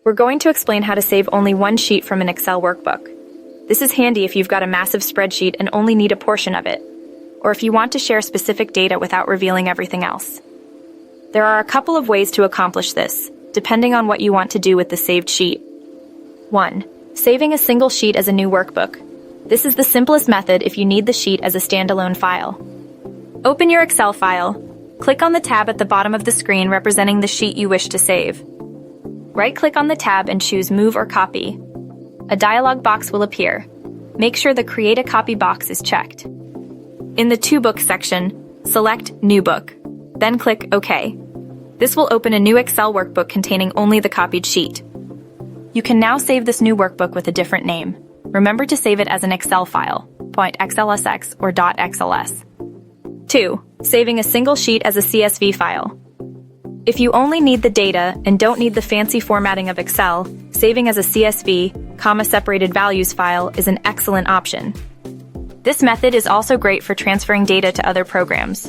We're going to explain how to save only one sheet from an Excel workbook. This is handy if you've got a massive spreadsheet and only need a portion of it, or if you want to share specific data without revealing everything else. There are a couple of ways to accomplish this, depending on what you want to do with the saved sheet. 1. Saving a single sheet as a new workbook. This is the simplest method if you need the sheet as a standalone file. Open your Excel file. Click on the tab at the bottom of the screen representing the sheet you wish to save. Right-click on the tab and choose Move or Copy. A dialog box will appear. Make sure the Create a Copy box is checked. In the To Book section, select New Book, then click OK. This will open a new Excel workbook containing only the copied sheet. You can now save this new workbook with a different name. Remember to save it as an Excel file, .xlsx or .xls. 2. Saving a single sheet as a CSV file. If you only need the data and don't need the fancy formatting of Excel, saving as a CSV, comma-separated values file is an excellent option. This method is also great for transferring data to other programs.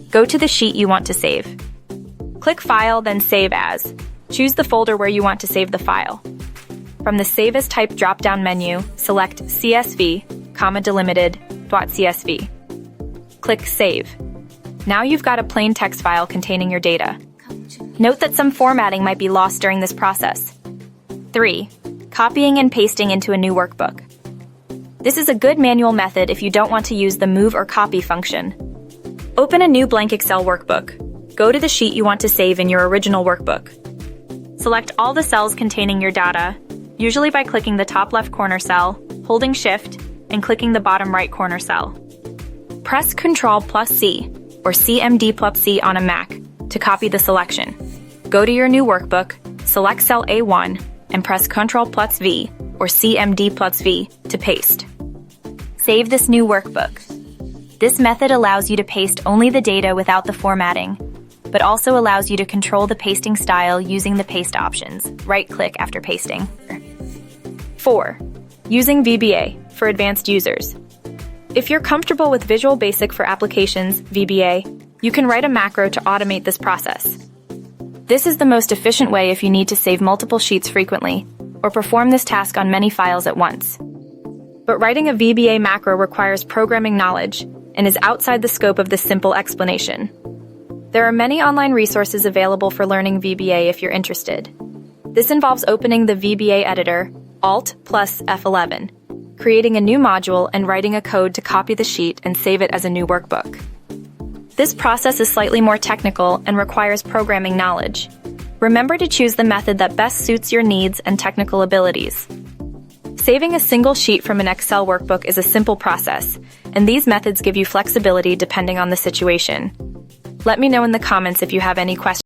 Go to the sheet you want to save. Click File, then Save As. Choose the folder where you want to save the file. From the Save As Type drop-down menu, select CSV, comma delimited, .csv. Click Save. Now you've got a plain text file containing your data. Note that some formatting might be lost during this process. 3. Copying and pasting into a new workbook. This is a good manual method if you don't want to use the Move or Copy function. Open a new blank Excel workbook. Go to the sheet you want to save in your original workbook. Select all the cells containing your data, usually by clicking the top left corner cell, holding Shift, and clicking the bottom right corner cell. Press Ctrl+C, or CMD+C on a Mac, to copy the selection. Go to your new workbook, select cell A1, and press Ctrl+V, or CMD+V, to paste. Save this new workbook. This method allows you to paste only the data without the formatting, but also allows you to control the pasting style using the paste options. Right-click after pasting. 4. Using VBA for advanced users. If you're comfortable with Visual Basic for Applications, VBA, you can write a macro to automate this process. This is the most efficient way if you need to save multiple sheets frequently, or perform this task on many files at once. But writing a VBA macro requires programming knowledge and is outside the scope of this simple explanation. There are many online resources available for learning VBA if you're interested. This involves opening the VBA editor, Alt plus F11, creating a new module and writing a code to copy the sheet and save it as a new workbook. This process is slightly more technical and requires programming knowledge. Remember to choose the method that best suits your needs and technical abilities. Saving a single sheet from an Excel workbook is a simple process, and these methods give you flexibility depending on the situation. Let me know in the comments if you have any questions.